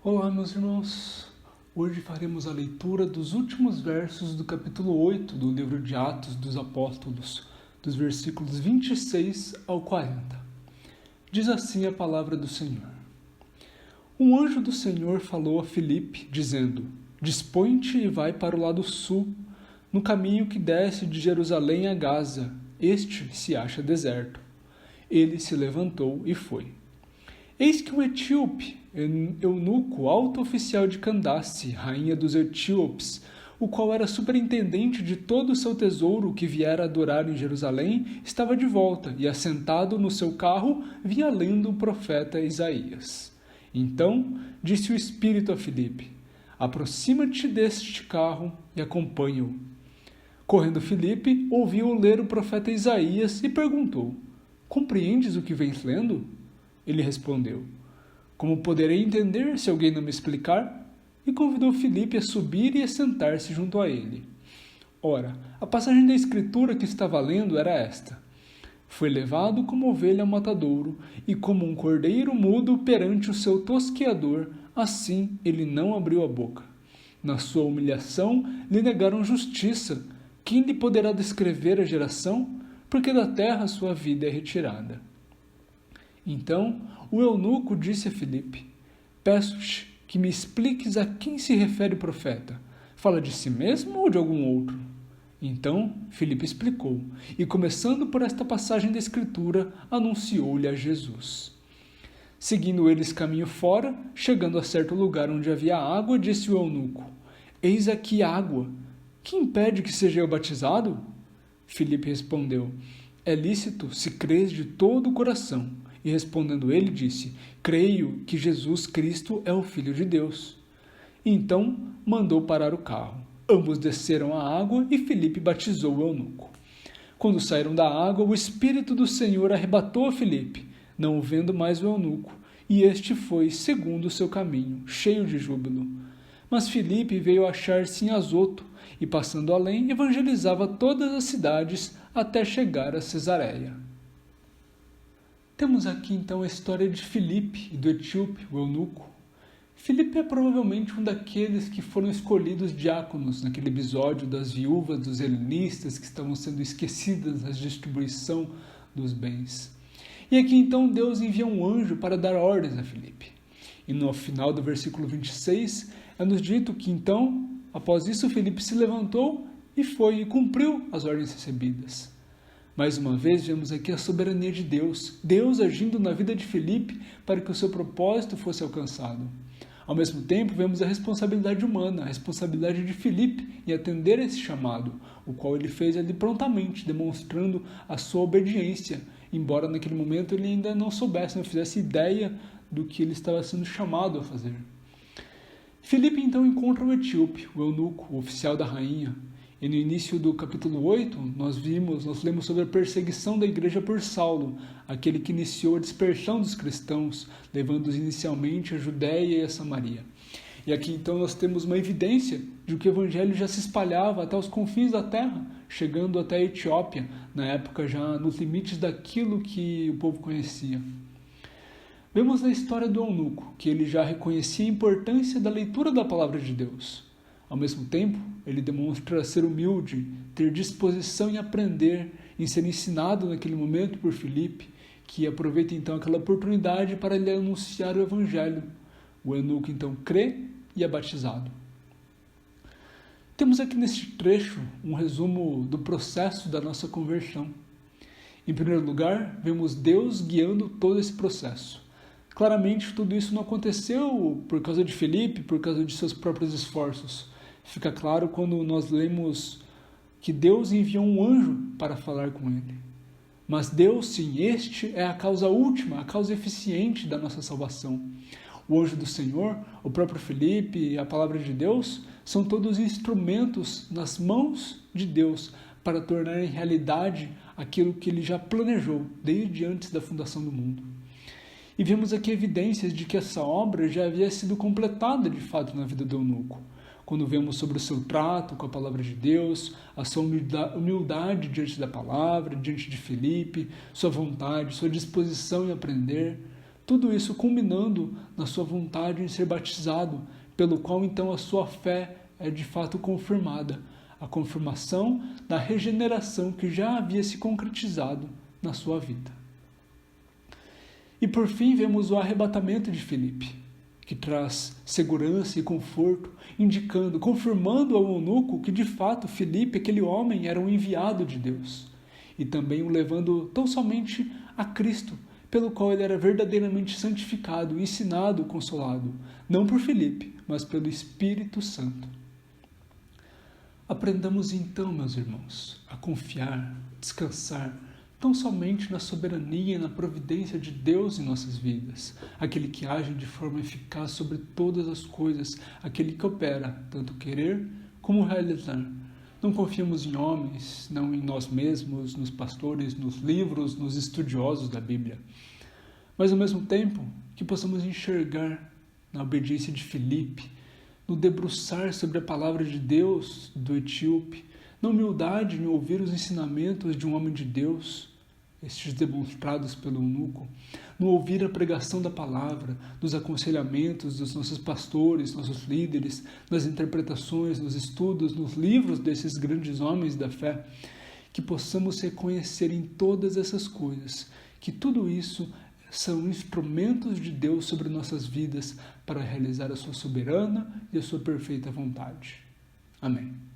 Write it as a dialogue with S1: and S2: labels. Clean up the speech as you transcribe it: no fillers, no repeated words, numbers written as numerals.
S1: Olá, meus irmãos. Hoje faremos a leitura dos últimos versos do capítulo 8 do livro de Atos dos Apóstolos, dos versículos 26 ao 40. Diz assim a palavra do Senhor. Um anjo do Senhor falou a Filipe, dizendo: Dispõe-te e vai para o lado sul, no caminho que desce de Jerusalém a Gaza. Este se acha deserto. Ele se levantou e foi. Eis que um etíope, eunuco, alto oficial de Candace, rainha dos etíopes, o qual era superintendente de todo o seu tesouro que viera adorar em Jerusalém, estava de volta e, assentado no seu carro, vinha lendo o profeta Isaías. Então disse o Espírito a Filipe: Aproxima-te deste carro e acompanha-o. Correndo Filipe, ouviu ler o profeta Isaías e perguntou: Compreendes o que vens lendo? Ele respondeu: Como poderei entender se alguém não me explicar? E convidou Filipe a subir e a sentar-se junto a ele. Ora, a passagem da Escritura que estava lendo era esta: Foi levado como ovelha ao matadouro, e como um cordeiro mudo perante o seu tosqueador, assim ele não abriu a boca. Na sua humilhação lhe negaram justiça. Quem lhe poderá descrever a geração? Porque da terra sua vida é retirada. Então o eunuco disse a Filipe: Peço-te que me expliques a quem se refere o profeta. Fala de si mesmo ou de algum outro? Então Filipe explicou, e começando por esta passagem da Escritura, anunciou-lhe a Jesus. Seguindo eles caminho fora, chegando a certo lugar onde havia água, disse o eunuco: Eis aqui água. Que impede que seja eu batizado? Filipe respondeu: É lícito se crês de todo o coração. E respondendo ele, disse: Creio que Jesus Cristo é o Filho de Deus. E então mandou parar o carro. Ambos desceram à água e Filipe batizou o eunuco. Quando saíram da água, o Espírito do Senhor arrebatou a Filipe, não o vendo mais o eunuco, e este foi segundo o seu caminho, cheio de júbilo. Mas Filipe veio achar-se em Azoto, e passando além, evangelizava todas as cidades até chegar a Cesareia. Temos aqui então a história de Filipe e do etíope, o eunuco. Filipe é provavelmente um daqueles que foram escolhidos diáconos naquele episódio das viúvas dos helenistas que estavam sendo esquecidas na distribuição dos bens. E aqui então Deus envia um anjo para dar ordens a Filipe. E no final do versículo 26 é nos dito que então, após isso, Filipe se levantou e foi e cumpriu as ordens recebidas. Mais uma vez, vemos aqui a soberania de Deus, Deus agindo na vida de Filipe para que o seu propósito fosse alcançado. Ao mesmo tempo, vemos a responsabilidade humana, a responsabilidade de Filipe em atender a esse chamado, o qual ele fez ali prontamente, demonstrando a sua obediência, embora naquele momento ele ainda não soubesse, não fizesse ideia do que ele estava sendo chamado a fazer. Filipe então encontra o etíope, o eunuco, o oficial da rainha. E no início do capítulo 8, nós lemos sobre a perseguição da igreja por Saulo, aquele que iniciou a dispersão dos cristãos, levando-os inicialmente à Judéia e a Samaria. E aqui então nós temos uma evidência de que o evangelho já se espalhava até os confins da terra, chegando até a Etiópia, na época já nos limites daquilo que o povo conhecia. Vemos na história do eunuco que ele já reconhecia a importância da leitura da palavra de Deus. Ao mesmo tempo, ele demonstra ser humilde, ter disposição em aprender, em ser ensinado naquele momento por Filipe, que aproveita então aquela oportunidade para lhe anunciar o evangelho. O eunuco então crê e é batizado. Temos aqui neste trecho um resumo do processo da nossa conversão. Em primeiro lugar, vemos Deus guiando todo esse processo. Claramente, tudo isso não aconteceu por causa de Filipe, por causa de seus próprios esforços. Fica claro quando nós lemos que Deus enviou um anjo para falar com ele. Mas Deus, sim, este é a causa última, a causa eficiente da nossa salvação. O anjo do Senhor, o próprio Filipe e a palavra de Deus são todos instrumentos nas mãos de Deus para tornar em realidade aquilo que ele já planejou desde antes da fundação do mundo. E vemos aqui evidências de que essa obra já havia sido completada de fato na vida do eunuco. Quando vemos sobre o seu trato com a palavra de Deus, a sua humildade diante da palavra, diante de Filipe, sua vontade, sua disposição em aprender, Tudo isso culminando na sua vontade em ser batizado, pelo qual então a sua fé é de fato confirmada, a confirmação da regeneração que já havia se concretizado na sua vida. E por fim vemos o arrebatamento de Filipe, que traz segurança e conforto, indicando, confirmando ao eunuco que de fato Filipe, aquele homem, era um enviado de Deus, e também o levando tão somente a Cristo, pelo qual ele era verdadeiramente santificado, ensinado, consolado, não por Filipe, mas pelo Espírito Santo. Aprendamos então, meus irmãos, a confiar, descansar, tão somente na soberania e na providência de Deus em nossas vidas, aquele que age de forma eficaz sobre todas as coisas, aquele que opera, tanto querer como realizar. Não confiamos em homens, não em nós mesmos, nos pastores, nos livros, nos estudiosos da Bíblia. Mas ao mesmo tempo, que possamos enxergar na obediência de Filipe, no debruçar sobre a palavra de Deus do etíope, na humildade em ouvir os ensinamentos de um homem de Deus, estes demonstrados pelo eunuco, no ouvir a pregação da palavra, nos aconselhamentos dos nossos pastores, nossos líderes, nas interpretações, nos estudos, nos livros desses grandes homens da fé, que possamos reconhecer em todas essas coisas que tudo isso são instrumentos de Deus sobre nossas vidas para realizar a sua soberana e a sua perfeita vontade. Amém.